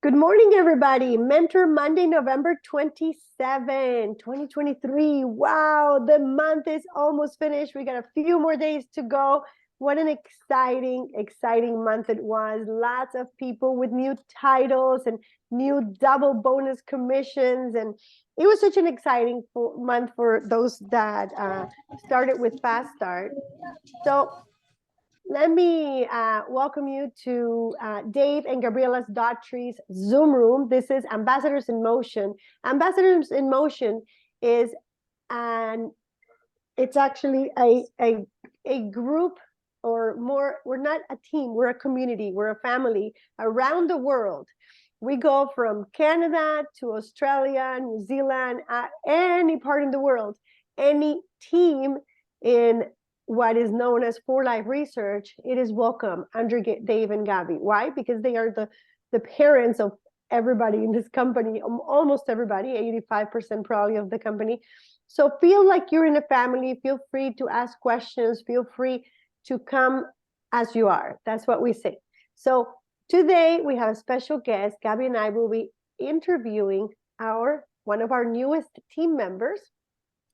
Good morning, everybody. Mentor Monday, November 27, 2023. Wow, the month is almost finished. We got a few more days to go. What an exciting month it was. Lots of people with new titles and new double bonus commissions. And it was such an exciting month for those that started with Fast Start. So let me welcome you to Dave and Gabriela's Daughtry's Zoom room. This is Ambassadors in Motion. Ambassadors in Motion is it's actually a group, or more, we're not a team, we're a community, we're a family around the world. We go from Canada to Australia, New Zealand, any part in the world, any team in what is known as For Life Research, it is welcome under Dave and Gabby. Why? Because they are the parents of everybody in this company, almost everybody, 85% probably of the company. So feel like you're in a family, feel free to ask questions, feel free to come as you are. That's what we say. So today we have a special guest. Gabby and I will be interviewing one of our newest team members,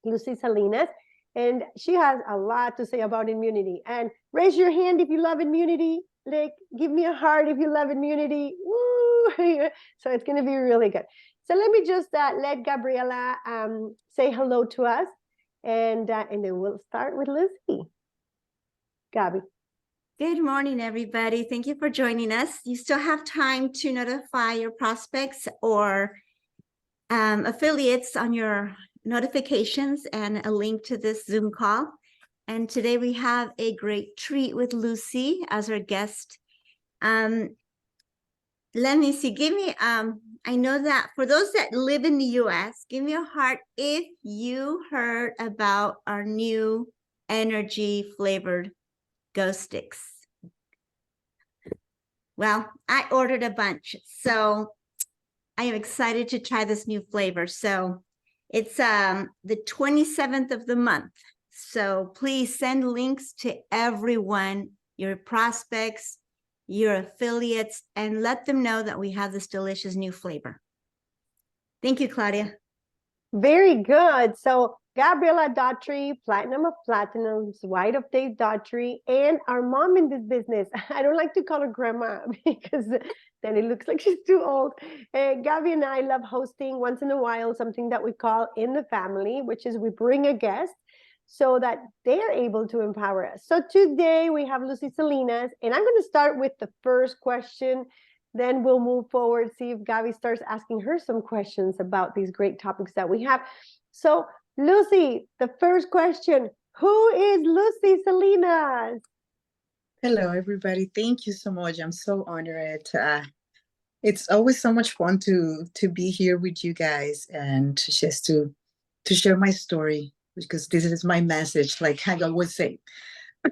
Lucy Salinas. And she has a lot to say about immunity. And raise your hand if you love immunity. Like, give me a heart if you love immunity. Woo! So it's going to be really good. So let me just let Gabriela say hello to us, and then we'll start with Lucy. Gabby. Good morning, everybody. Thank you for joining us. You still have time to notify your prospects or affiliates on your notifications and a link to this Zoom call. And today we have a great treat with Lucy as our guest. Let me see, give me, I know that for those that live in the US, give me a heart if you heard about our new energy flavored ghost sticks. Well, I ordered a bunch, so I am excited to try this new flavor. So it's the 27th of the month. So please send links to everyone, your prospects, your affiliates, and let them know that we have this delicious new flavor. Thank you, Claudia. Very good. So Gabriela Daughtry, Platinum of Platinums, White of Dave Daughtry, and our mom in this business. I don't like to call her grandma because then it looks like she's too old. Gabby and I love hosting once in a while something that we call In the Family, which is we bring a guest so that they are able to empower us. So today we have Lucy Salinas, and I'm going to start with the first question. Then we'll move forward, see if Gabby starts asking her some questions about these great topics that we have. So Lucy, the first question, who is Lucy Salinas? Hello, everybody. Thank you so much. I'm so honored. It's always so much fun to be here with you guys and just to share my story, because this is my message, like I always say,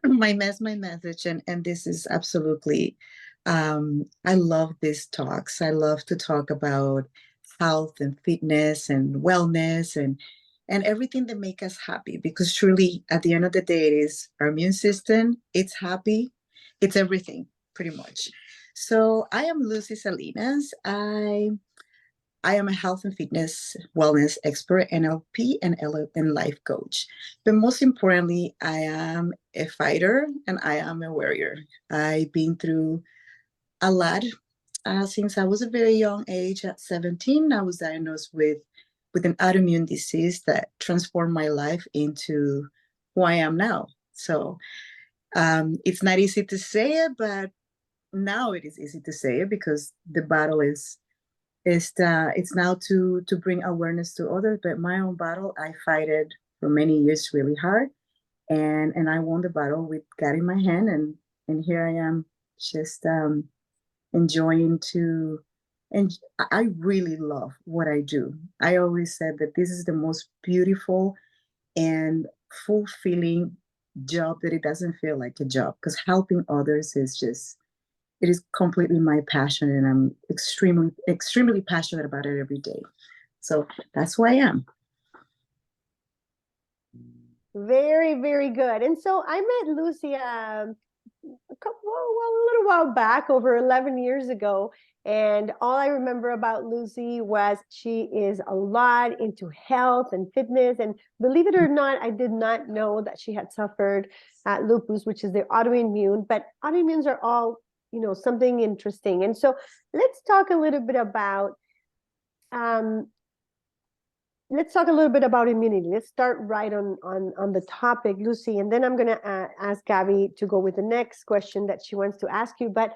my message, and this is absolutely, I love these talks. I love to talk about health and fitness and wellness and everything that makes us happy, because truly at the end of the day, it is our immune system, it's happy, it's everything pretty much. So I am Lucy Salinas. I am a health and fitness wellness expert, NLP and life coach. But most importantly, I am a fighter and I am a warrior. I've been through a lot since I was a very young age. At 17, I was diagnosed with an autoimmune disease that transformed my life into who I am now. So it's not easy to say it, but now it is easy to say it, because the battle it's now to bring awareness to others. But my own battle, I fight it for many years really hard, and I won the battle with God in my hand, and here I am, just enjoying to. And I really love what I do. I always said that this is the most beautiful and fulfilling job, that it doesn't feel like a job, because helping others is just, it is completely my passion, and I'm extremely passionate about it every day. So that's who I am. Very, very good. And so I met Lucy a little while back, over 11 years ago. And all I remember about Lucy was she is a lot into health and fitness. And believe it or not, I did not know that she had suffered lupus, which is the autoimmune. But autoimmunes are all, something interesting. And so let's talk a little bit about um, immunity. Let's start right on the topic, Lucy, and then I'm going to ask Gabby to go with the next question that she wants to ask you. But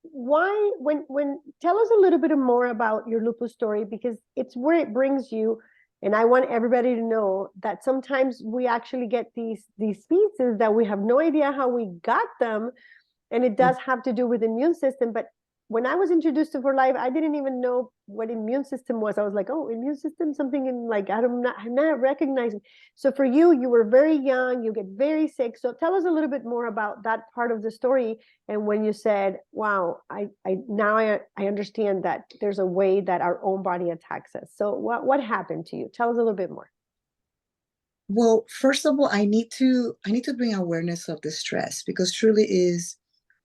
why, when tell us a little bit more about your lupus story, because it's where it brings you. And I want everybody to know that sometimes we actually get these pieces that we have no idea how we got them, and it does have to do with the immune system. But when I was introduced to For Life, I didn't even know what immune system was. I was like, oh, immune system, something in like, I'm not recognizing. So for you, you were very young, you get very sick. So tell us a little bit more about that part of the story. And when you said, wow, I understand that there's a way that our own body attacks us. So what happened to you? Tell us a little bit more. Well, first of all, I need to bring awareness of the stress, because truly is,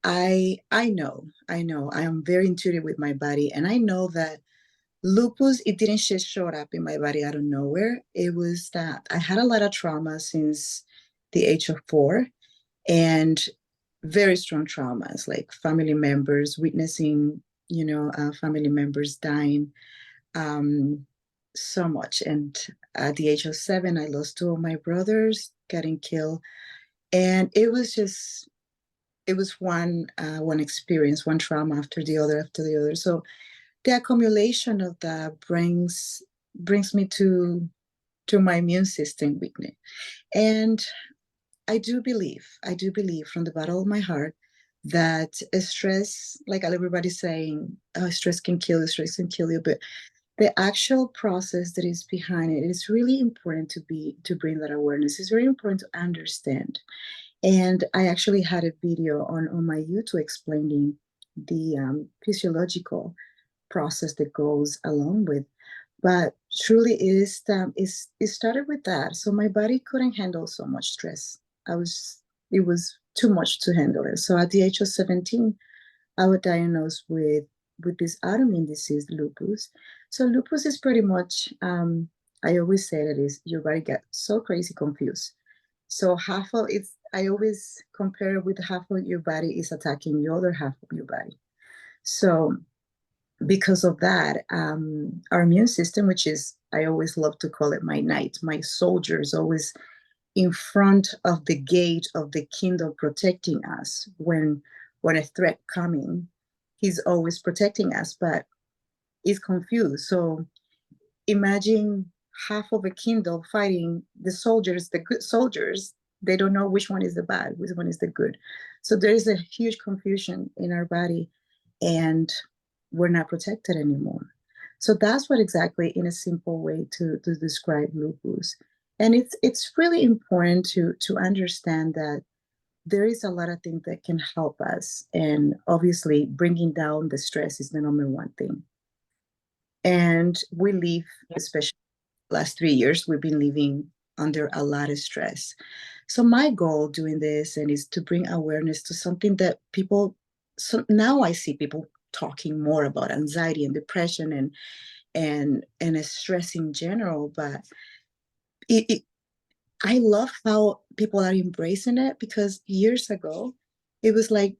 I know I am very intuitive with my body, and I know that lupus, it didn't just show up in my body out of nowhere. It was that I had a lot of trauma since the age of 4, and very strong traumas, like family members witnessing, family members dying, so much. And at the age of 7, I lost 2 of my brothers getting killed, and it was one experience, one trauma after the other. So the accumulation of that brings me to my immune system weakness. And I do believe from the bottom of my heart that stress, like everybody's saying, oh, stress can kill you, but the actual process that is behind it is really important to bring that awareness. It's very important to understand. And I actually had a video on my YouTube explaining the physiological process that goes along with. But truly, it started with that. So my body couldn't handle so much stress. It was too much to handle it. So at the age of 17, I was diagnosed with this autoimmune disease, lupus. So lupus is pretty much, I always say that is your body gets so crazy confused. So half of it's, I always compare it with half of your body is attacking the other half of your body. So because of that, our immune system, which is, I always love to call it my knight, my soldiers, always in front of the gate of the kingdom, protecting us when a threat coming, he's always protecting us, but he's confused. So imagine half of a kingdom fighting the soldiers, the good soldiers. They don't know which one is the bad, which one is the good. So there is a huge confusion in our body, and we're not protected anymore. So that's what exactly, in a simple way, to describe lupus. And it's really important to understand that there is a lot of things that can help us. And obviously, bringing down the stress is the number one thing. And we live, especially last 3 years, we've been living under a lot of stress. So my goal doing this and is to bring awareness to something that people, so now I see people talking more about anxiety and depression and stress in general, but I love how people are embracing it, because years ago it was like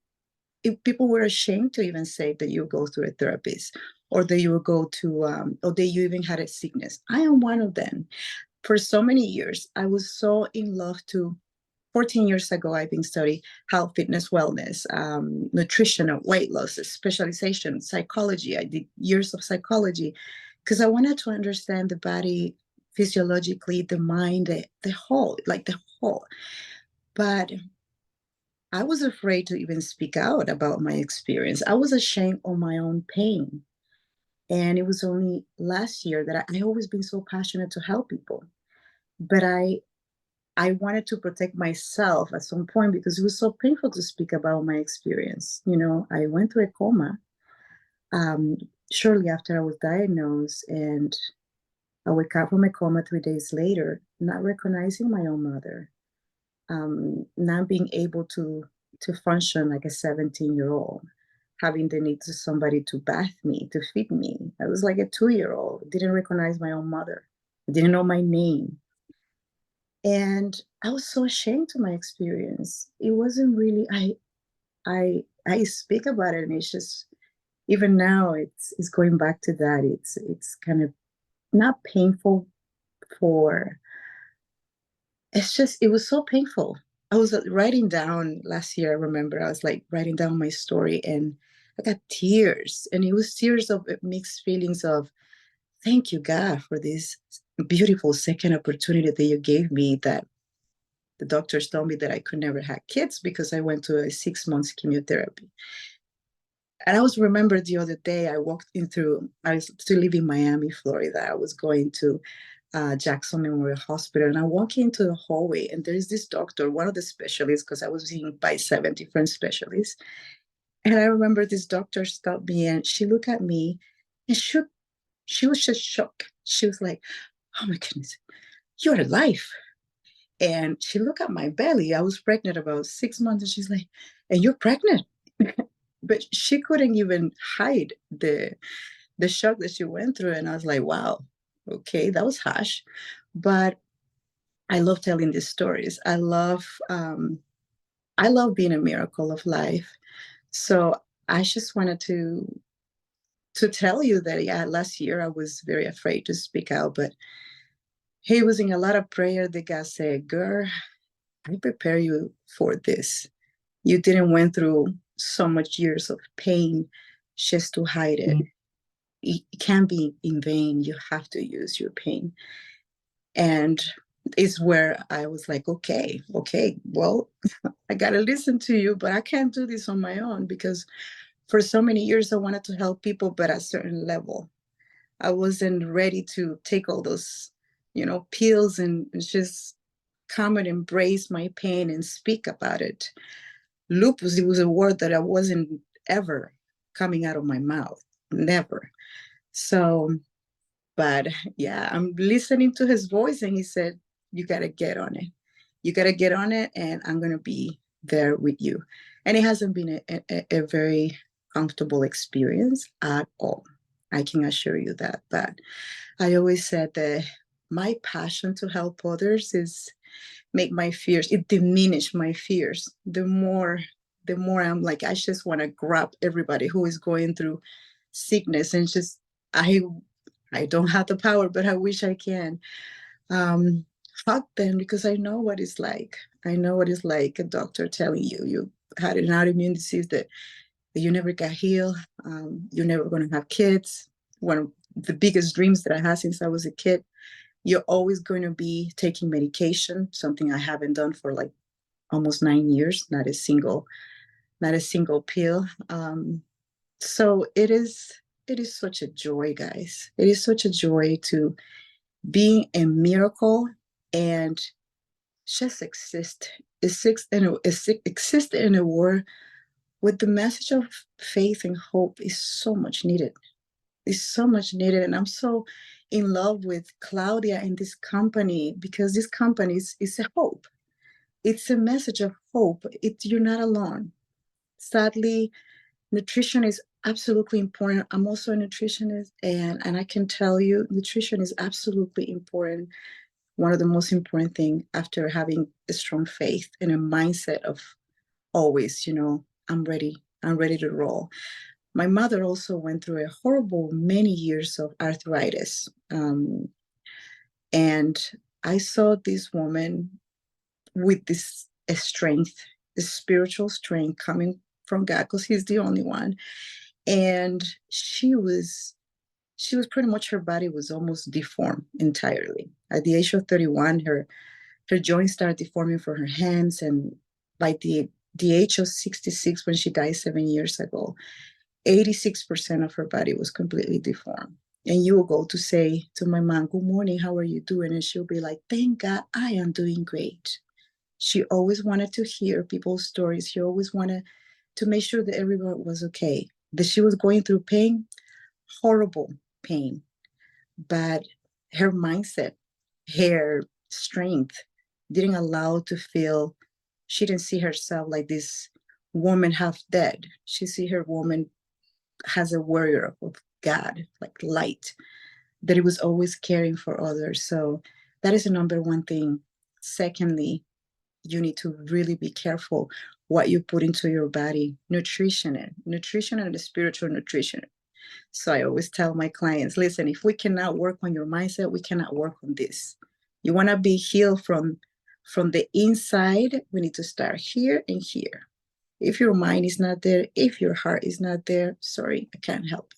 people were ashamed to even say that you go through a therapist, or that you will go to or that you even had a sickness. I am one of them. For so many years I was so in love to 14 years ago, I've been studying health, fitness, wellness, nutrition, weight loss, specialization, psychology. I did years of psychology because I wanted to understand the body physiologically, the mind, the whole, like the whole. But I was afraid to even speak out about my experience. I was ashamed of my own pain. And it was only last year that I always been so passionate to help people. But I wanted to protect myself at some point, because it was so painful to speak about my experience. I went through a coma shortly after I was diagnosed, and I woke up from a coma 3 days later, not recognizing my own mother, not being able to to function like a 17-year-old, having the need to somebody to bath me, to feed me. I was like a 2-year-old, didn't recognize my own mother, didn't know my name. And I was so ashamed of my experience. It wasn't really, I speak about it, and it's just, even now it's going back to that. It's kind of not painful for, it's just, it was so painful. I was writing down last year, I remember I was like writing down my story, and I got tears, and it was tears of mixed feelings of, thank you, God, for this beautiful second opportunity that you gave me, that the doctors told me that I could never have kids because I went to a 6 months chemotherapy. And I was remember the other day, I walked in through, I was still living in Miami, Florida. I was going to Jackson Memorial Hospital, and I walk into the hallway, and there's this doctor, one of the specialists, because I was seen by 7 different specialists. And I remember this doctor stopped me, and she looked at me, and she was just shocked. She was like, oh my goodness, you're alive. And she looked at my belly. I was pregnant about 6 months, and she's like, and you're pregnant. But she couldn't even hide the shock that she went through. And I was like, wow, okay, that was harsh. But I love telling these stories. I love being a miracle of life. So I just wanted to tell you that, yeah, last year I was very afraid to speak out, but he was in a lot of prayer. The guy said, girl, I prepare you for this. You didn't went through so much years of pain just to hide it. It can't be in vain. You have to use your pain. And it's where I was like, okay, well, I got to listen to you, but I can't do this on my own, because for so many years I wanted to help people, but at a certain level. I wasn't ready to take all those, pills and just come and embrace my pain and speak about it. Lupus, it was a word that I wasn't ever coming out of my mouth, never. So, but yeah, I'm listening to his voice, and he said, you got to get on it. You got to get on it, and I'm going to be there with you. And it hasn't been a very comfortable experience at all. I can assure you that. But I always said that my passion to help others is make my fears, it diminish my fears. The more I'm like, I just want to grab everybody who is going through sickness, and just, I don't have the power, but I wish I can um hug them, because I know what it's like. I know what it's like, a doctor telling you had an autoimmune disease that you never got healed. You're never going to have kids. One of the biggest dreams that I had since I was a kid. You're always going to be taking medication, something I haven't done for like almost 9 years, not a single pill. So it is such a joy, guys. It is such a joy to be a miracle and just exist in a world with the message of faith and hope is so much needed. It's so much needed. And I'm so in love with Claudia and this company, because this company is a hope. It's a message of hope. You're not alone. Sadly, nutrition is absolutely important. I'm also a nutritionist, and I can tell you nutrition is absolutely important. One of the most important things after having a strong faith and a mindset of always, I'm ready to roll. My mother also went through a horrible many years of arthritis. And I saw this woman with this strength, this spiritual strength coming from God, because He's the only one. And she was pretty much, her body was almost deformed entirely. At the age of 31, her joints started deforming from her hands. And by the age of 66, when she died 7 years ago, 86% of her body was completely deformed. And you will go to say to my mom, good morning, how are you doing? And she'll be like, thank God, I am doing great. She always wanted to hear people's stories. She always wanted to make sure that everyone was okay. That she was going through pain, horrible pain, but her mindset, her strength didn't allow to feel, she didn't see herself like this woman half dead. She see her woman has a warrior of God, like light, that it was always caring for others. So that is the number one thing. Secondly, you need to really be careful what you put into your body. Nutrition and the spiritual nutrition. So I always tell my clients, listen, if we cannot work on your mindset, we cannot work on this. You want to be healed from the inside, we need to start here and here. If your mind is not there, if your heart is not there, sorry, I can't help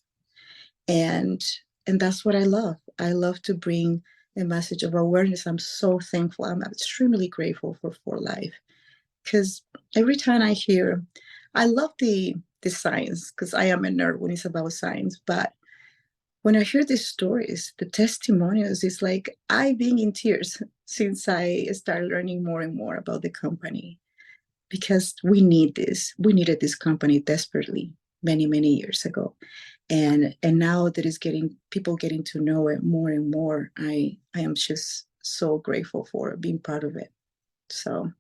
you. And that's what I love. I love to bring a message of awareness. I'm so thankful. I'm extremely grateful for life, because every time I hear, I love the science, because I am a nerd when it's about science, but when I hear these stories, the testimonials, it's like I've been in tears since I started learning more and more about the company, because we need this. We needed this company desperately many, many years ago. And now that is people getting to know it more and more, I am just so grateful for being part of it. So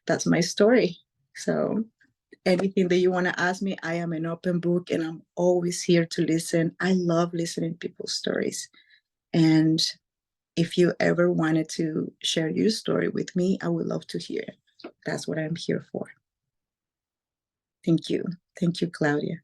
that's my story. So anything that you want to ask me, I am an open book and I'm always here to listen. I love listening to people's stories. And if you ever wanted to share your story with me, I would love to hear it. That's what I'm here for. Thank you. Thank you, Claudia.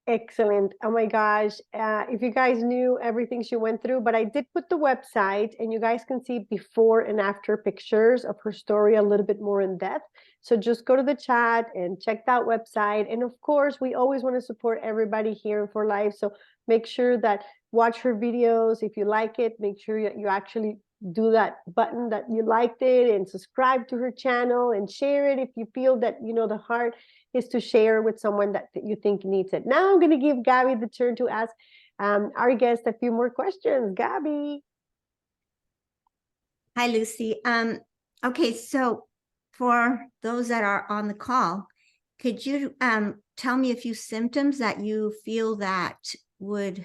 Excellent. Oh my gosh. If you guys knew everything she went through, but I did put the website and you guys can see before and after pictures of her story a little bit more in depth. So just go to the chat and check that website. And of course, we always want to support everybody here for life. So make sure that watch her videos. If you like it, make sure you actually do that button that you liked it and subscribe to her channel and share it if you feel that, the heart is to share with someone that you think needs it. Now I'm going to give Gabby the turn to ask our guest a few more questions. Gabby. Hi, Lucy. Okay, so for those that are on the call, could you tell me a few symptoms that you feel that would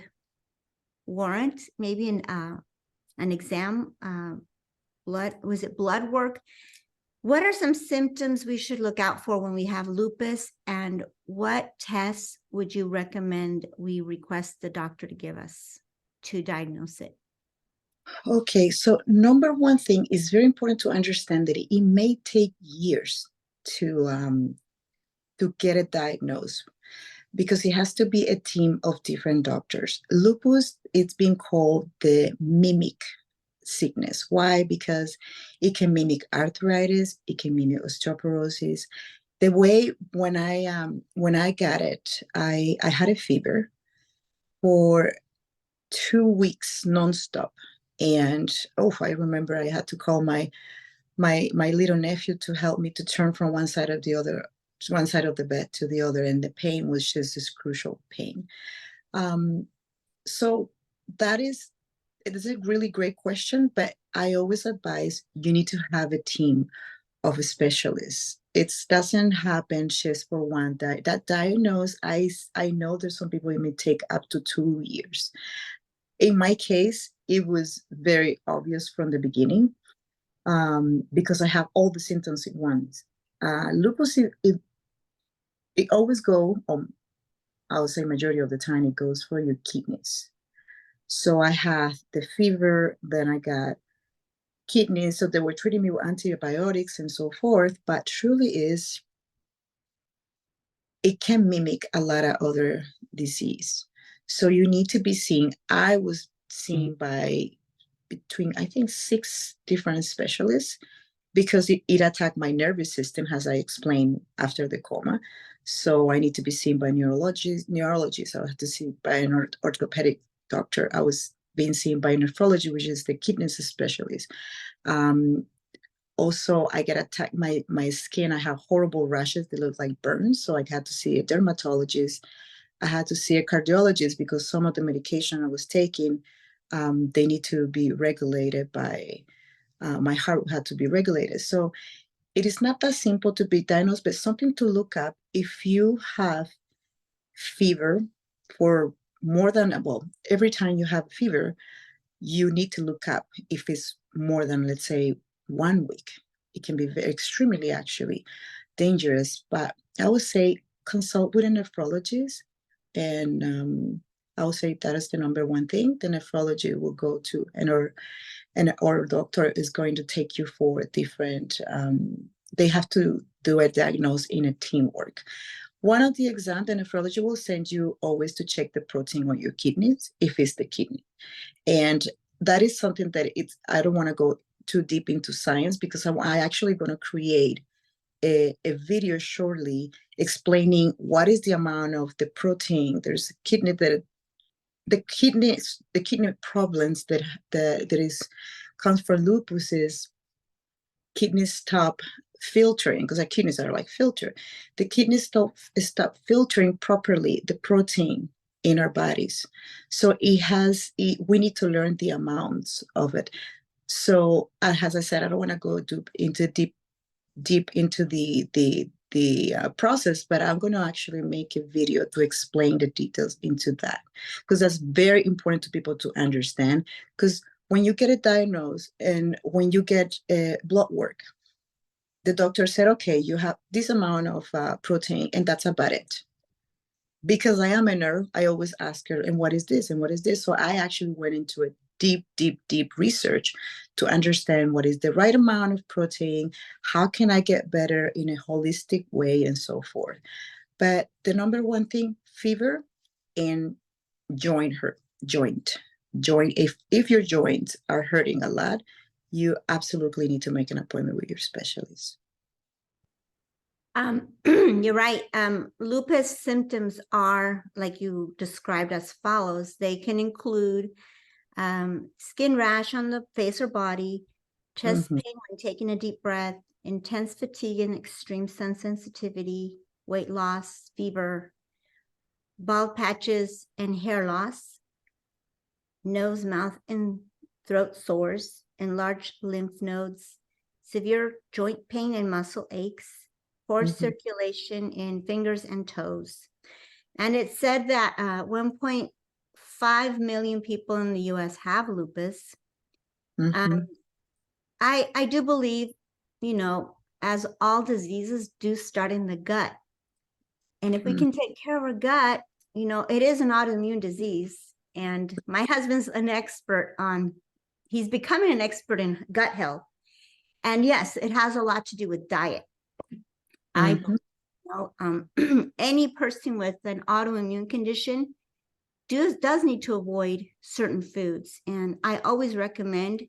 warrant maybe an exam, blood work? What are some symptoms we should look out for when we have lupus, and what tests would you recommend we request the doctor to give us to diagnose it? Okay, so number one thing is very important to understand that it may take years to get it diagnosed, because it has to be a team of different doctors. Lupus, it's been called the mimic sickness. Why? Because it can mimic arthritis, it can mimic osteoporosis. The way when I got it, I had a fever for 2 weeks nonstop. And I remember I had to call my little nephew to help me to turn from one side of the bed to the other, and the pain was just this crucial pain. So it is a really great question, but I always advise you need to have a team of specialists. It doesn't happen just for one that diagnose. I know there's some people it may take up to 2 years. In my case, it was very obvious from the beginning, because I have all the symptoms at once. Lupus, it always go, I would say majority of the time, it goes for your kidneys. So I had the fever, then I got kidneys, so they were treating me with antibiotics and so forth, but truly it can mimic a lot of other disease. So you need to be seen. I was seen by between, I think, 6 different specialists, because it attacked my nervous system, as I explained, after the coma. So I need to be seen by neurologists. I have to see by an orthopedic doctor. I was being seen by nephrology, which is the kidney specialist. Also, I get attacked, my skin. I have horrible rashes that look like burns. So I had to see a dermatologist. I had to see a cardiologist, because some of the medication I was taking, they need to be regulated by, my heart had to be regulated. So it is not that simple to be diagnosed, but something to look up. If you have fever for more than, every time you have fever, you need to look up if it's more than, let's say, 1 week. it can be very, extremely actually dangerous. But I would say consult with a nephrologist, and I would say that is the number one thing. The nephrology will go to, and our doctor is going to take you for different. They have to do a diagnosis in a teamwork. One of the exams, the nephrology will send you always to check the protein on your kidneys, if it's the kidney. And that is something that I don't want to go too deep into science, because I actually going to create a video shortly explaining what is the amount of the protein. There's kidney that the kidney problems that is comes from lupus is kidneys stop filtering, because our kidneys are like filter. The kidneys stop filtering properly the protein in our bodies. So we need to learn the amounts of it. So as I said, I don't want to go into deep into the process, but I'm going to actually make a video to explain the details into that, because that's very important to people to understand. Because when you get a diagnosis and when you get blood work, the doctor said, okay, you have this amount of protein, and that's about it. Because I am a nurse, I always ask her, and what is this? And what is this? So I actually went into a deep research to understand what is the right amount of protein, how can I get better in a holistic way, and so forth. But the number one thing, fever and joint hurt. If your joints are hurting a lot, you absolutely need to make an appointment with your specialist. You're right. Lupus symptoms are, like you described, as follows. They can include skin rash on the face or body, chest pain when taking a deep breath, intense fatigue and extreme sun sensitivity, weight loss, fever, bald patches and hair loss, nose, mouth, and throat sores, enlarged lymph nodes, severe joint pain and muscle aches, poor circulation in fingers and toes. And it said that 1.5 million people in the US have lupus. I do believe, as all diseases do start in the gut. And if we can take care of our gut, it is an autoimmune disease. And my husband's he's becoming an expert in gut health. And yes, it has a lot to do with diet. I believe, any person with an autoimmune condition does need to avoid certain foods. And I always recommend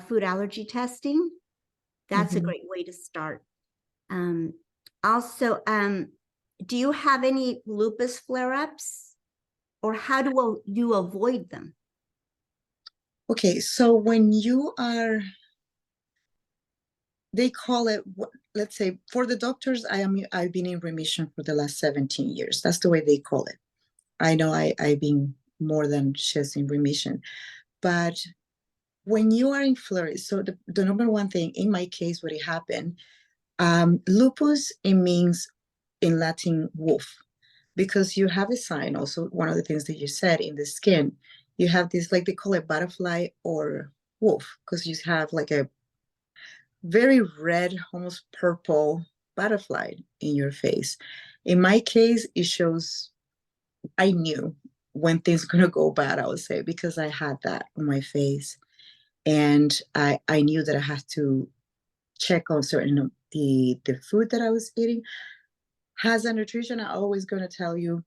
food allergy testing. That's a great way to start. Also, do you have any lupus flare-ups, or how do you avoid them? Okay, so when you are, they call it, let's say for the doctors, I've been in remission for the last 17 years. That's the way they call it. I know I've been more than just in remission, but when you are in flare, so the number one thing in my case, what happened, lupus, it means in Latin wolf, because you have a sign. Also, one of the things that you said in the skin, you have this, like they call it butterfly or wolf, because you have like a very red, almost purple butterfly in your face. In my case, it shows I knew when things were gonna go bad, I would say, because I had that on my face. And I knew that I had to check on certain the food that I was eating. As a nutrition, I'm always gonna tell you,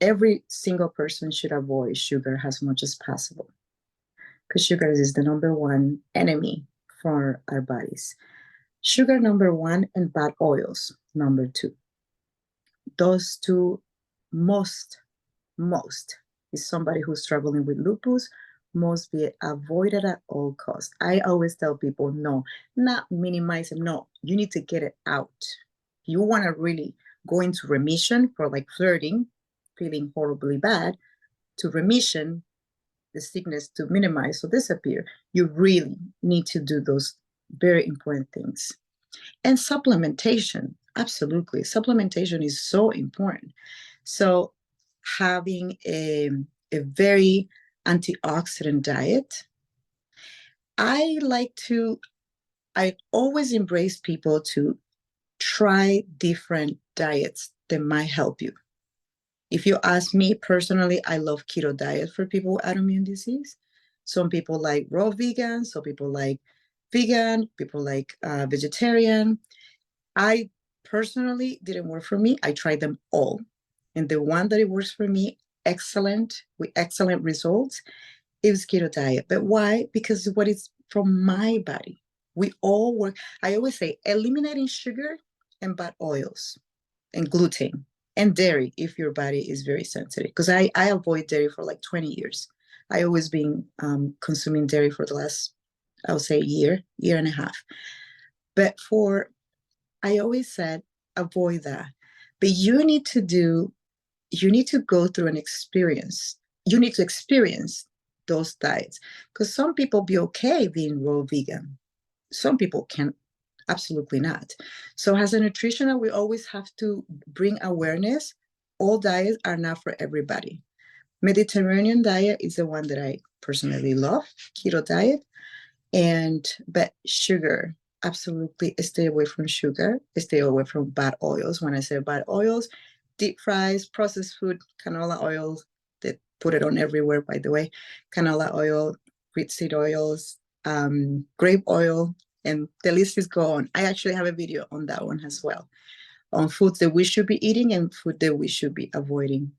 every single person should avoid sugar as much as possible, because sugar is the number one enemy for our bodies. Sugar, number one, and bad oils, number two. Those two most is somebody who's struggling with lupus must be avoided at all costs. I always tell people, no, not minimize it. No, you need to get it out. You want to really go into remission for like flirting, feeling horribly bad, to remission, the sickness to minimize or disappear. You really need to do those very important things. And supplementation, absolutely. Supplementation is so important. So having a very antioxidant diet. I I always embrace people to try different diets that might help you. If you ask me personally, I love keto diet for people with autoimmune disease. Some people like raw vegan, some people like vegan, people like vegetarian. I personally didn't work for me. I tried them all. And the one that it works for me, excellent, with excellent results, it was keto diet. But why? Because what is from my body. We all work. I always say eliminating sugar and bad oils and gluten and dairy if your body is very sensitive. Because I avoid dairy for like 20 years. I always been consuming dairy for the last, I would say, year and a half. But I always said, avoid that. But you need to go through an experience. You need to experience those diets. Because some people be okay being raw vegan. Some people can absolutely not. So as a nutritional, we always have to bring awareness. All diets are not for everybody. Mediterranean diet is the one that I personally love, keto diet. But sugar, absolutely stay away from sugar, stay away from bad oils. When I say bad oils, deep fries, processed food, canola oil, they put it on everywhere, by the way, canola oil, rapeseed oils, grape oil, and the list is gone. I actually have a video on that one as well, on foods that we should be eating and food that we should be avoiding.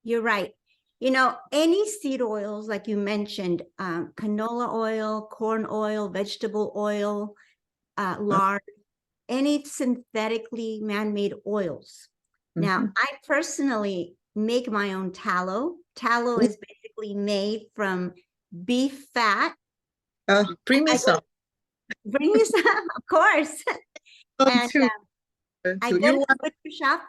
You're right. You know, any seed oils, like you mentioned, canola oil, corn oil, vegetable oil, lard, any synthetically man-made oils. Now, I personally make my own tallow. Tallow is basically made from beef fat. Bring me some. Bring me some, of course. And I go to the butcher shop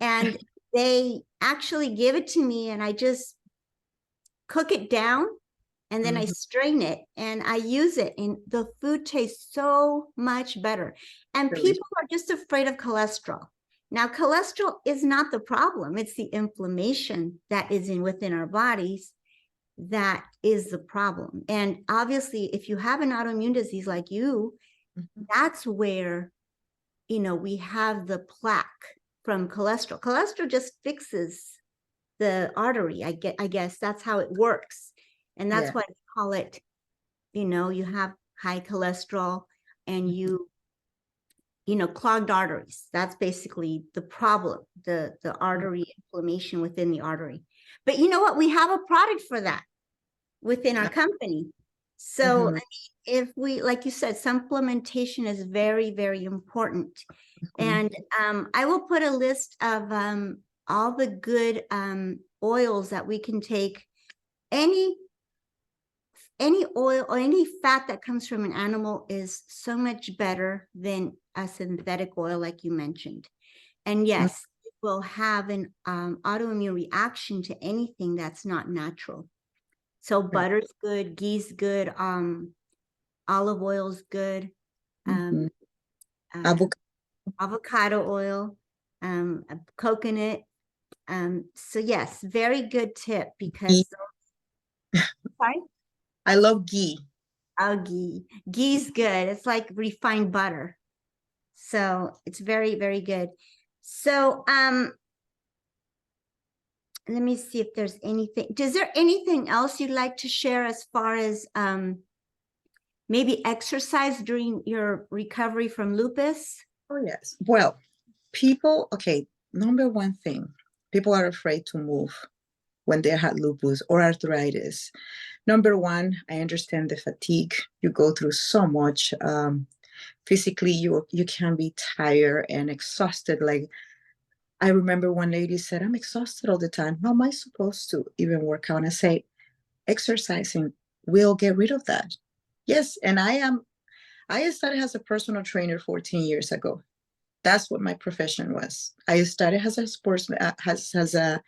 and they actually give it to me and I just cook it down and then I strain it and I use it and the food tastes so much better. And people are just afraid of cholesterol. Now, cholesterol is not the problem. It's the inflammation that is within our bodies that is the problem. And obviously, if you have an autoimmune disease like you, that's where, you know, we have the plaque from cholesterol. Cholesterol just fixes the artery. I guess that's how it works. And that's why we call it, you know, you have high cholesterol and you know, clogged arteries. That's basically the problem, the artery inflammation within the artery. But you know what? We have a product for that within our company. So I mean, if we, like you said, supplementation is very, very important. And I will put a list of all the good oils that we can take. Any oil or any fat that comes from an animal is so much better than a synthetic oil, like you mentioned. And yes, it will have an autoimmune reaction to anything that's not natural. So butter's good, ghee's good, olive oil's good, avocado oil, coconut. So yes, very good tip because sorry? I love ghee. Oh, ghee. Ghee's good. It's like refined butter. So it's very, very good. So let me see if there's anything. Is there anything else you'd like to share as far as maybe exercise during your recovery from lupus? Oh, yes. Well, people, okay, number one thing, people are afraid to move when they had lupus or arthritis. Number one, I understand the fatigue. You go through so much. Physically, you can be tired and exhausted. Like, I remember one lady said, I'm exhausted all the time. How am I supposed to even work out? And I say, exercising will get rid of that. Yes, and I started as a personal trainer 14 years ago. That's what my profession was. I started as a sports, as a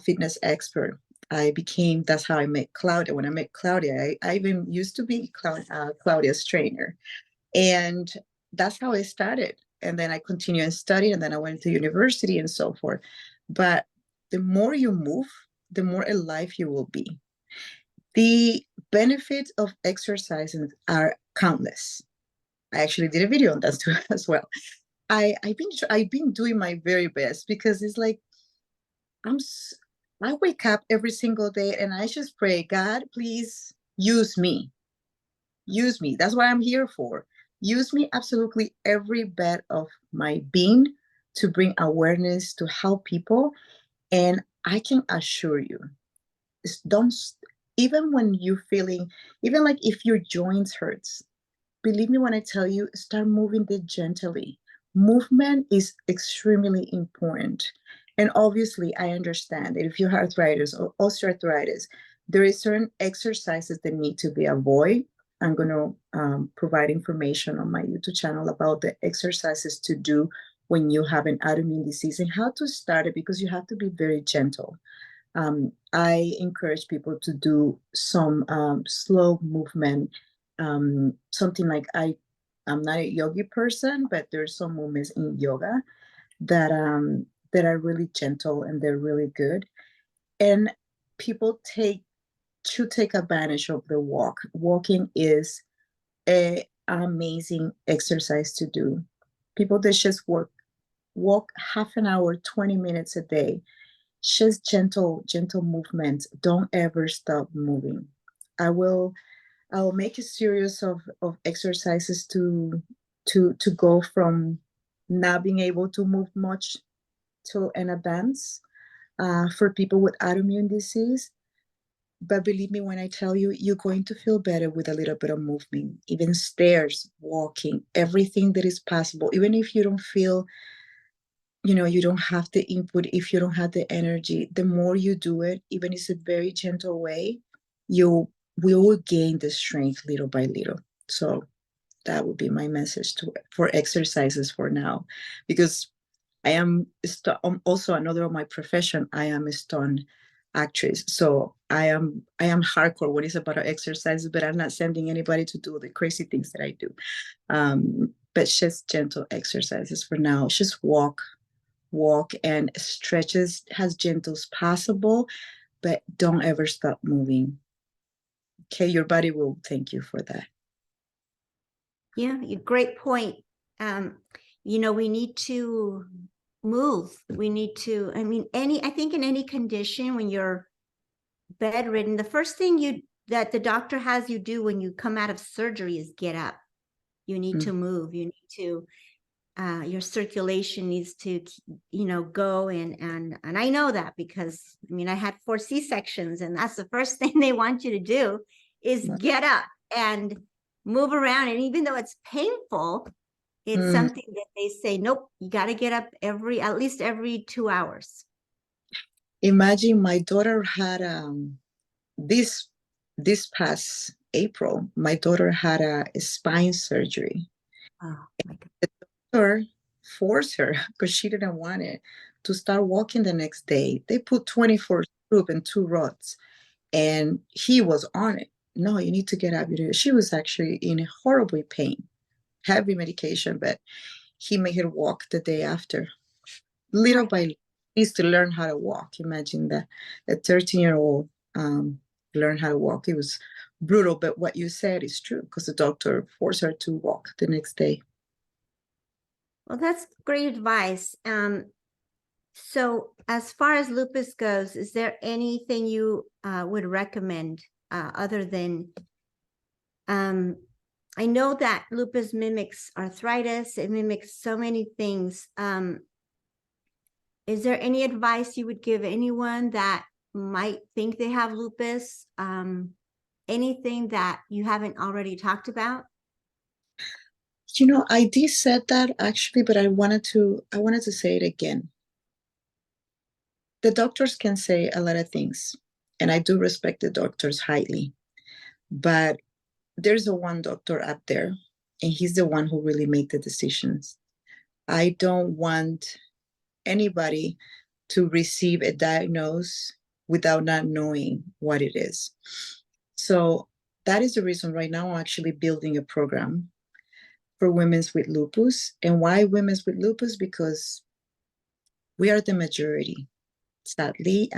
fitness expert. That's how I met Claudia. When I met Claudia, I even used to be Claudia's trainer. And that's how I started. And then I continued and studied, and then I went to university and so forth. But the more you move, the more alive you will be. The benefits of exercising are countless. I actually did a video on that too as well. I've been doing my very best because it's like I'm I wake up every single day and I just pray, God, please use me. Use me. That's what I'm here for. Use me absolutely every bit of my being to bring awareness to help people. And I can assure you, don't, even when you're feeling, even like if your joints hurts, believe me when I tell you, start moving it gently. Movement is extremely important. And obviously, I understand that if you have arthritis or osteoarthritis, there is certain exercises that need to be avoided. I'm going to provide information on my YouTube channel about the exercises to do when you have an autoimmune disease and how to start it, because you have to be very gentle. I encourage people to do some slow movement, something like I'm not a yogi person, but there's some movements in yoga that are really gentle and they're really good. And people should take advantage of the walk. Walking is an amazing exercise to do. People that just walk half an hour, 20 minutes a day, just gentle movements. Don't ever stop moving. I will make a series of exercises to go from not being able to move much to an advance for people with autoimmune disease. But believe me when I tell you, you're going to feel better with a little bit of movement, even stairs, walking, everything that is possible. Even if you don't feel, you don't have the input, if you don't have the energy, the more you do it, even if it's a very gentle way, you will gain the strength little by little. So that would be my message for exercises for now, because I'm also another of my profession. I am a stunt actress, so I am hardcore when it's about exercises, but I'm not sending anybody to do the crazy things that I do. But just gentle exercises for now. Just walk and stretches as gentle as possible, but don't ever stop moving. Okay, your body will thank you for that. Yeah, great point. We need to move. We need to, I think in any condition, when you're bedridden, the first thing that the doctor has you do when you come out of surgery is get up. You need to move. You need to, your circulation needs to, go and I know that because I had 4 C-sections, and that's the first thing they want you to do is get up and move around. And even though it's painful, it's something that they say, nope, you got to get up at least every 2 hours. Imagine my daughter had this past April, my daughter had a spine surgery. Oh my God. The doctor forced her, because she didn't want it, to start walking the next day. They put 24 screws and 2 rods, and he was on it. No, you need to get up. She was actually in horrible pain, heavy medication, but he made her walk the day after. Little by little, needs to learn how to walk. Imagine that a 13-year-old learn how to walk. It was brutal, but what you said is true, because the doctor forced her to walk the next day. Well, that's great advice. So as far as lupus goes, is there anything you would recommend other than, I know that lupus mimics arthritis, it mimics so many things. Is there any advice you would give anyone that might think they have lupus? Anything that you haven't already talked about? I did said that actually, but I wanted to say it again. The doctors can say a lot of things, and I do respect the doctors highly, but there's one doctor up there, and he's the one who really make the decisions. I don't want anybody to receive a diagnosis without not knowing what it is. So that is the reason right now I'm actually building a program for women with lupus. And why women with lupus? Because we are the majority, sadly.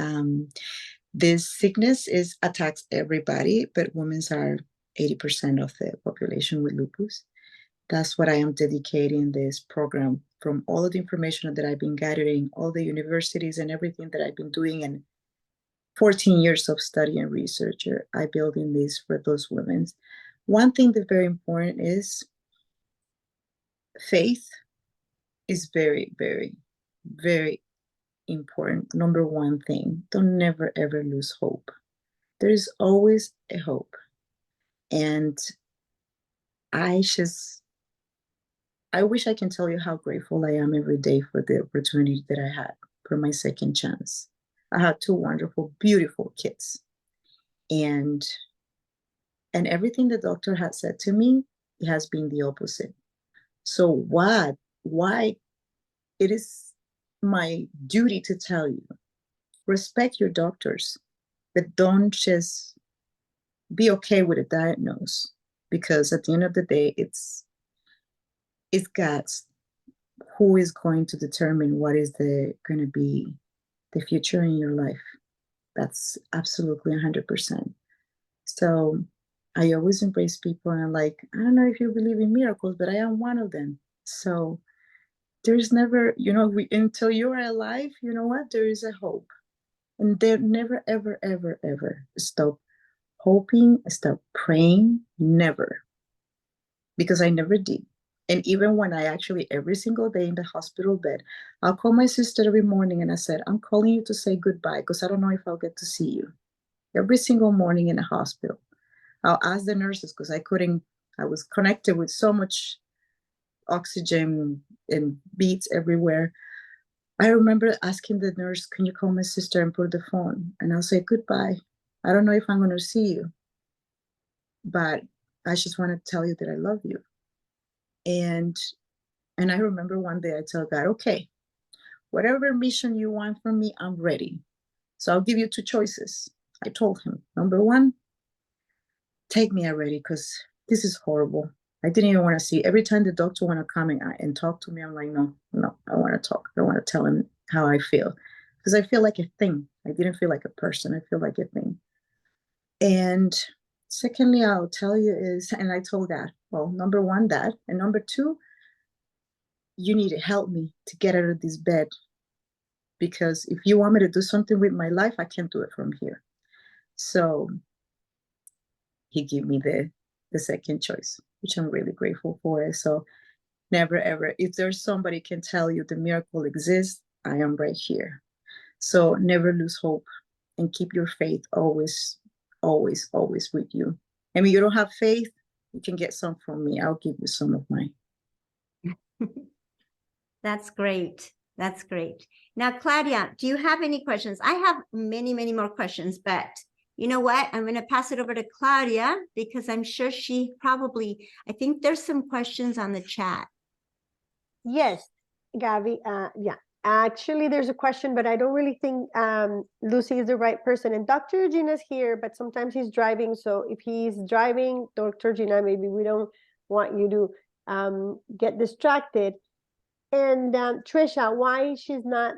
This sickness attacks everybody, but women are 80% of the population with lupus. That's what I am dedicating this program from all of the information that I've been gathering, all the universities and everything that I've been doing, and 14 years of study and research. I building this for those women. One thing that's very important is faith is very, very, very important. Number one thing, don't never ever lose hope. There is always a hope. And I wish I can tell you how grateful I am every day for the opportunity that I had for my second chance. I had two wonderful, beautiful kids. And everything the doctor had said to me, it has been the opposite. So why it is my duty to tell you, respect your doctors, but don't just be okay with a diagnosis, because at the end of the day, it's God's who is going to determine what is going to be the future in your life. That's absolutely 100%. So I always embrace people, and I'm like, I don't know if you believe in miracles, but I am one of them. So there's never, until you're alive, you know what? There is a hope. And there never, ever, ever, ever stop hoping, stop praying, never. Because I never did. And even when I actually, every single day in the hospital bed, I'll call my sister every morning and I said, I'm calling you to say goodbye because I don't know if I'll get to see you. Every single morning in the hospital. I'll ask the nurses because I was connected with so much oxygen and beats everywhere. I remember asking the nurse, can you call my sister and put the phone? And I'll say, goodbye. I don't know if I'm going to see you, but I just want to tell you that I love you. And I remember one day I tell God, okay, whatever mission you want from me, I'm ready. So I'll give you two choices. I told him, number one, take me already because this is horrible. I didn't even want to see. Every time the doctor want to come and talk to me, I'm like, no, I want to talk. I want to tell him how I feel because I feel like a thing. I didn't feel like a person. I feel like a thing. And secondly, I'll tell you is, and I told God, well, number one, that, and number two, you need to help me to get out of this bed because if you want me to do something with my life, I can't do it from here. So he gave me the second choice, which I'm really grateful for. So never ever, if there's somebody can tell you the miracle exists, I am right here. So never lose hope and keep your faith always, always, always with you. I mean, you don't have faith, you can get some from me. I'll give you some of mine. That's great. That's great. Now, Claudia, do you have any questions? I have many, many more questions, but you know what? I'm going to pass it over to Claudia because I'm sure I think there's some questions on the chat. Yes, Gabby. Yeah, actually, there's a question, but I don't really think Lucy is the right person. And Dr. Gina's here, but sometimes he's driving. So if he's driving, Dr. Gina, maybe we don't want you to get distracted. And Trisha, why she's not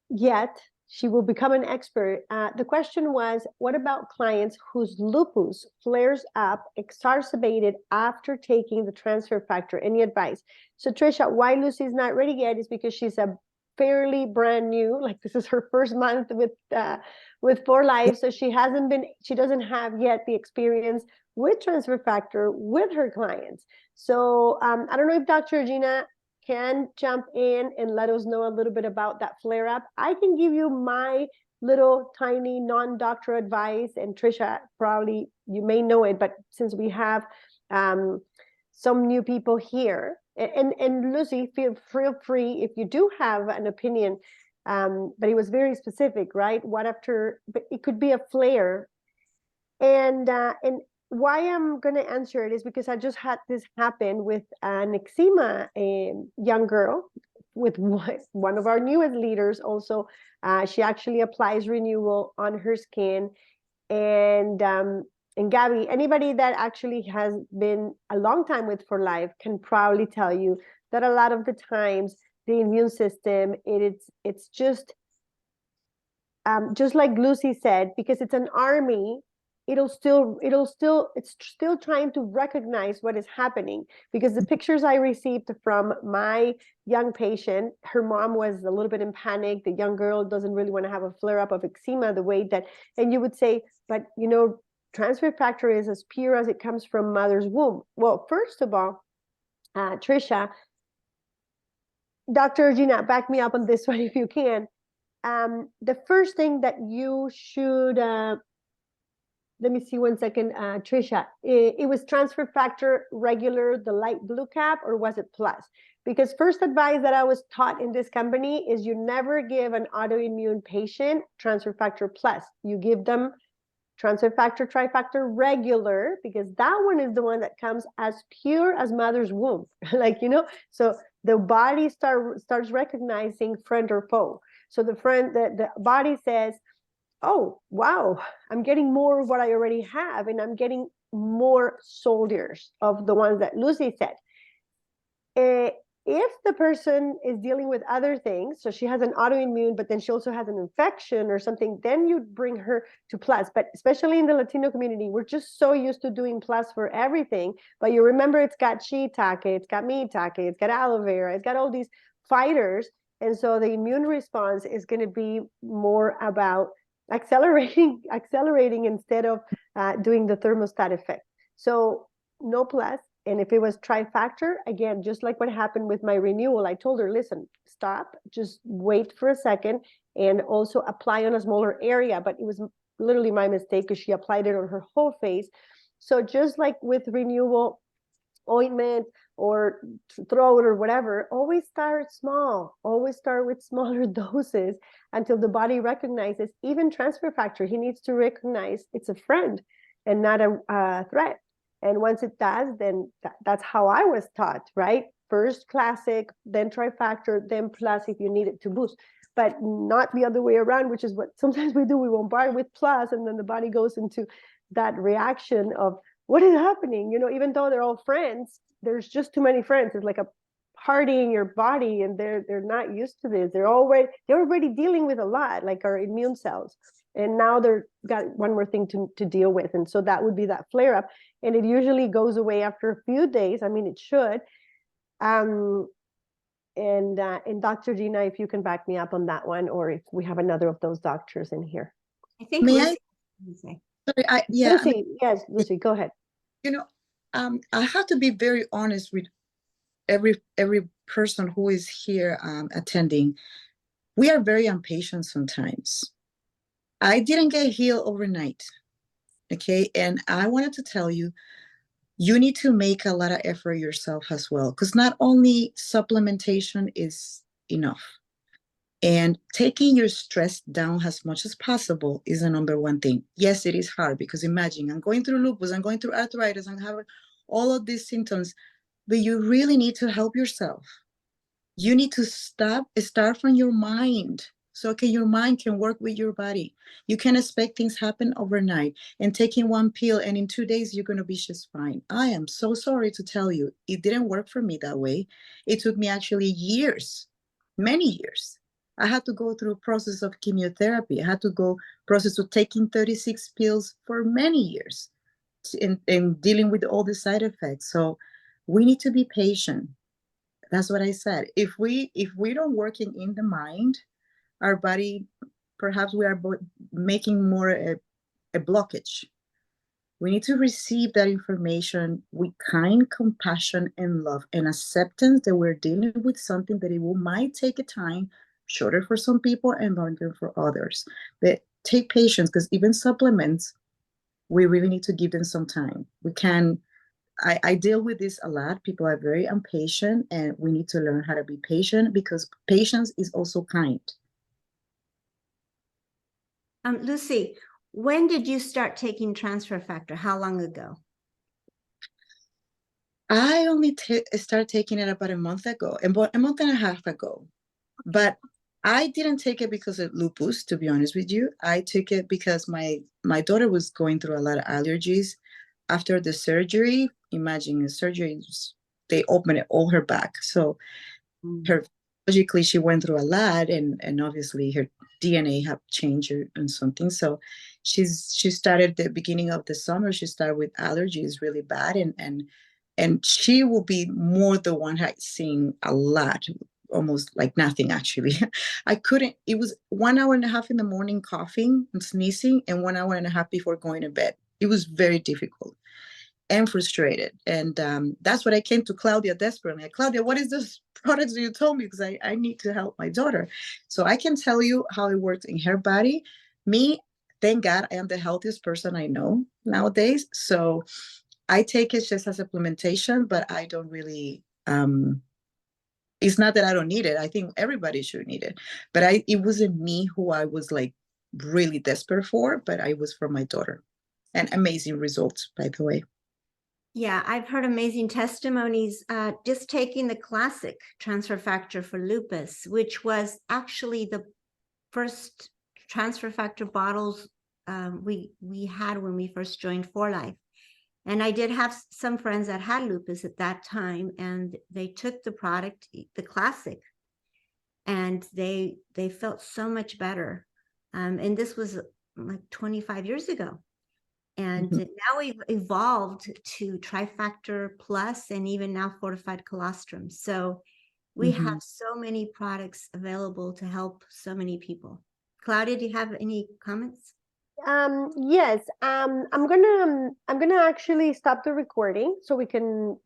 yet, she will become an expert. The question was, what about clients whose lupus flares up, exacerbated after taking the transfer factor? Any advice? So Trisha, why Lucy's not ready yet is because she's a fairly brand new, like this is her first month with For Life. So she doesn't have yet the experience with transfer factor with her clients. So I don't know if Dr. Gina can jump in and let us know a little bit about that flare up. I can give you my little tiny non-doctor advice, and Trisha, probably you may know it, but since we have some new people here, and Lucy, feel free if you do have an opinion, but it was very specific, right? But it could be a flare, and why I'm going to answer it is because I just had this happen with an eczema young girl with one of our newest leaders also. She actually applies renewal on her skin. And Gabby, anybody that actually has been a long time with For Life can probably tell you that a lot of the times the immune system, it's just just like Lucy said, because it's an army, it's still trying to recognize what is happening. Because the pictures I received from my young patient, her mom was a little bit in panic. The young girl doesn't really want to have a flare up of eczema the way that, and you would say, but you know, transfer factor is as pure as it comes from mother's womb. Well, first of all, Trisha, Dr. Gina, back me up on this one if you can. The first thing that you should, let me see 1 second, Trisha, it was transfer factor regular, the light blue cap, or was it plus? Because first advice that I was taught in this company is you never give an autoimmune patient transfer factor plus. You give them transfer factor, trifactor regular, because that one is the one that comes as pure as mother's womb. Like, you know, so the body starts recognizing friend or foe. So the body says, oh, wow, I'm getting more of what I already have, and I'm getting more soldiers of the ones that Lucy said. If the person is dealing with other things, so she has an autoimmune, but then she also has an infection or something, then you bring her to plus. But especially in the Latino community, we're just so used to doing plus for everything. But you remember, it's got shiitake, it's got mitake, it's got aloe vera, it's got all these fighters. And so the immune response is going to be more about accelerating instead of doing the thermostat effect. So no plus. And if it was trifactor, again, just like what happened with my renewal, I told her, listen, stop, just wait for a second, and also apply on a smaller area. But it was literally my mistake, because she applied it on her whole face. So just like with renewal ointment or throat or whatever, always start small, always start with smaller doses until the body recognizes. Even transfer factor, he needs to recognize it's a friend and not a threat. And once it does, then that's how I was taught, right? First classic, then trifactor, then plus if you need it to boost, but not the other way around, which is what sometimes we do. We bombard with plus, and then the body goes into that reaction of what is happening? You know, even though they're all friends, there's just too many friends. It's like a party in your body, and they're not used to this. They're already dealing with a lot, like our immune cells. And now they're got one more thing to deal with. And so that would be that flare up. And it usually goes away after a few days. I mean, it should. And Dr. Gina, if you can back me up on that one, or if we have another of those doctors in here. I think May Lucy, I? Sorry, Lucy, yes, Lucy, go ahead. You know, I have to be very honest with every person who is here attending. We are very impatient sometimes. I didn't get healed overnight, okay? And I wanted to tell you, you need to make a lot of effort yourself as well, because not only supplementation is enough, and taking your stress down as much as possible is the number one thing. Yes, it is hard, because imagine, I'm going through lupus, I'm going through arthritis, I'm having all of these symptoms, but you really need to help yourself. You need to start from your mind. So your mind can work with your body. You can expect things happen overnight and taking one pill, and in 2 days you're going to be just fine. I am so sorry to tell you, it didn't work for me that way. It took me actually years, many years. I had to go through a process of chemotherapy. I had to go process of taking 36 pills for many years and dealing with all the side effects. So we need to be patient. That's what I said. If we don't working in the mind, our body, perhaps we are making more a blockage. We need to receive that information with kind compassion and love and acceptance that we're dealing with something that might take a time, shorter for some people and longer for others. But take patience, because even supplements, we really need to give them some time. I deal with this a lot. People are very impatient, and we need to learn how to be patient, because patience is also kind. Lucy, when did you start taking transfer factor? How long ago? I only started taking it about a month and a half ago. But I didn't take it because of lupus, to be honest with you. I took it because my daughter was going through a lot of allergies. After the surgery, imagine the surgery, they opened all her back. So her logically she went through a lot, and obviously her DNA have changed and something. So she started the beginning of the summer. She started with allergies really bad, and she will be more the one seeing a lot, almost like nothing actually. I couldn't. It was 1 hour and a half in the morning coughing and sneezing, and 1 hour and a half before going to bed. It was very difficult and frustrated. And that's what I came to Claudia desperately. Like, Claudia, what is this products you told me? Because I need to help my daughter. So I can tell you how it works in her body. Me, thank God, I am the healthiest person I know nowadays. So I take it just as supplementation, but I don't really, it's not that I don't need it. I think everybody should need it. But it wasn't me who I was like really desperate for, but I was for my daughter. And amazing results, by the way. Yeah, I've heard amazing testimonies. Just taking the classic transfer factor for lupus, which was actually the first transfer factor bottles we had when we first joined For Life. And I did have some friends that had lupus at that time, and they took the product, the classic, and they felt so much better. And this was like 25 years ago. And now we've evolved to Trifactor Plus and even now fortified colostrum. So we have so many products available to help so many people. Claudia, do you have any comments? Yes, I'm gonna actually stop the recording so we can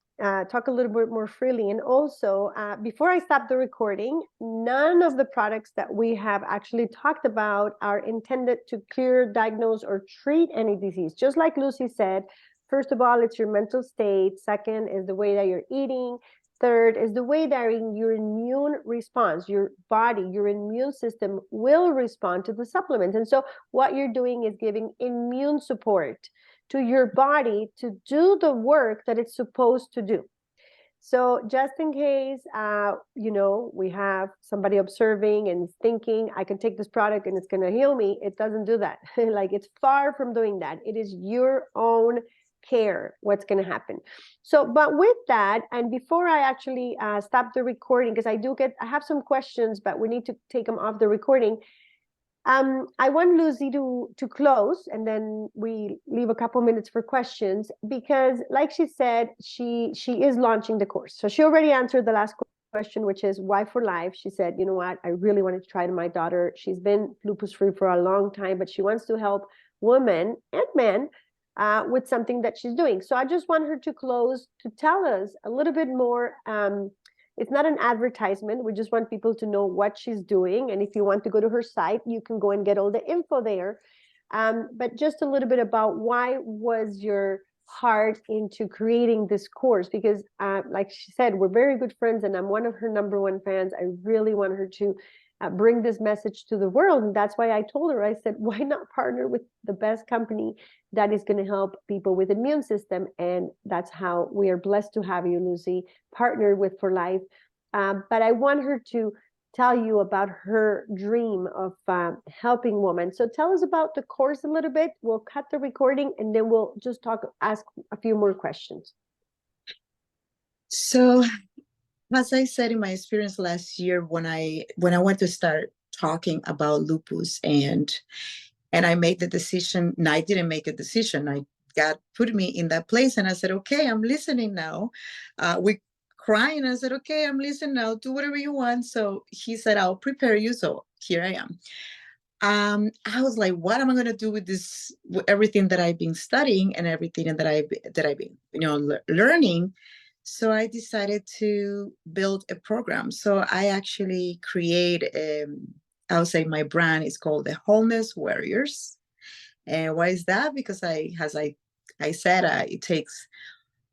talk a little bit more freely. And also, before I stop the recording, none of the products that we have actually talked about are intended to cure, diagnose, or treat any disease. Just like Lucy said, first of all, it's your mental state. Second is the way that you're eating. Third is the way that your immune response, your body, your immune system will respond to the supplements. And so what you're doing is giving immune support to your body to do the work that it's supposed to do. So just in case, we have somebody observing and thinking, I can take this product and it's going to heal me. It doesn't do that. Like, it's far from doing that. It is your own care what's going to happen. So, but with that, and before I actually stop the recording, because I have some questions, but we need to take them off the recording. I want Lucy to close, and then we leave a couple minutes for questions, because like she said, she is launching the course. So she already answered the last question, which is why For Life. She said, you know what, I really wanted to try it on my daughter. She's been lupus free for a long time, but she wants to help women and men with something that she's doing. So I just want her to close to tell us a little bit more. It's not an advertisement. We just want people to know what she's doing. And if you want to go to her site, you can go and get all the info there. But just a little bit about why was your heart into creating this course? Because like she said, we're very good friends, and I'm one of her #1 fans. I really want her to bring this message to the world. And that's why I told her, I said, why not partner with the best company that is going to help people with immune system? And that's how we are blessed to have you, Lucy, partnered with For Life. But I want her to tell you about her dream of helping women. So tell us about the course a little bit. We'll cut the recording, and then we'll just ask a few more questions. So, as I said in my experience last year, when I went to start talking about lupus, and I made the decision, and I didn't make a decision. God put me in that place, and I said, okay, I'm listening now. We crying. I said, okay, I'm listening now. Do whatever you want. So he said, I'll prepare you. So here I am. I was like, what am I going to do with this, with everything that I've been studying and everything that I've been, learning. So I decided to build a program. So I actually create, I'll say my brand is called the Wholeness Warriors. And why is that? Because as I said, it takes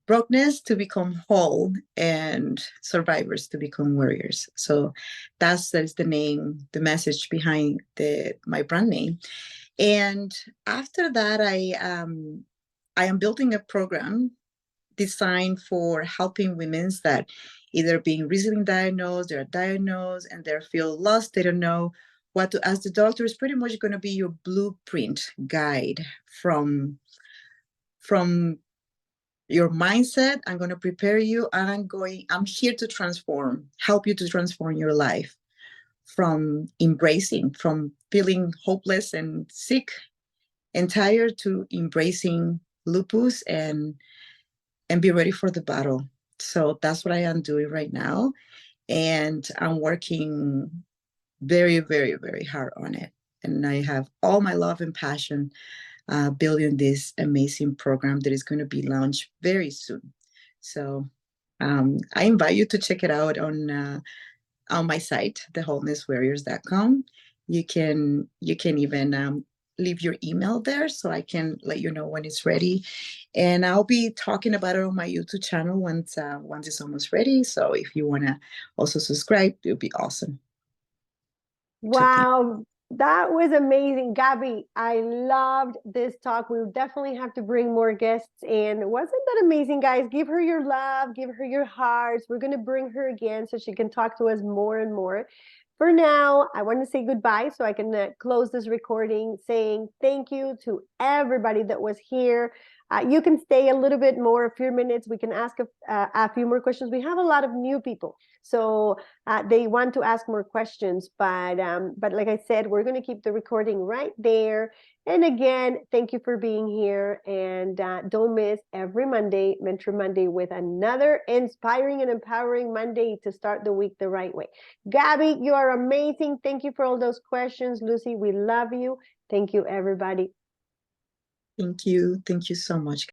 brokenness to become whole and survivors to become warriors. So that's the name, the message behind my brand name. And after that, I am building a program designed for helping women that either being recently diagnosed, they're diagnosed and they feel lost, they don't know what to ask the doctor. Is pretty much going to be your blueprint guide from your mindset. I'm going to prepare you. And I'm here to help you to transform your life from feeling hopeless and sick and tired to embracing lupus and be ready for the battle. So that's what I am doing right now. And I'm working very, very, very hard on it. And I have all my love and passion building this amazing program that is going to be launched very soon. So I invite you to check it out on my site, thewholenesswarriors.com. You can even leave your email there so I can let you know when it's ready. And I'll be talking about it on my YouTube channel once it's almost ready. So if you want to also subscribe, it would be awesome. Wow, that was amazing. Gabby, I loved this talk. We'll definitely have to bring more guests in. Wasn't that amazing, guys? Give her your love, give her your hearts. We're going to bring her again so she can talk to us more and more. For now, I want to say goodbye so I can close this recording saying thank you to everybody that was here. You can stay a little bit more, a few minutes. We can ask a few more questions. We have a lot of new people, so they want to ask more questions. But like I said, we're going to keep the recording right there. And again, thank you for being here. And don't miss every Monday, Mentor Monday, with another inspiring and empowering Monday to start the week the right way. Gabby, you are amazing. Thank you for all those questions. Lucy, we love you. Thank you, everybody. Thank you. Thank you so much.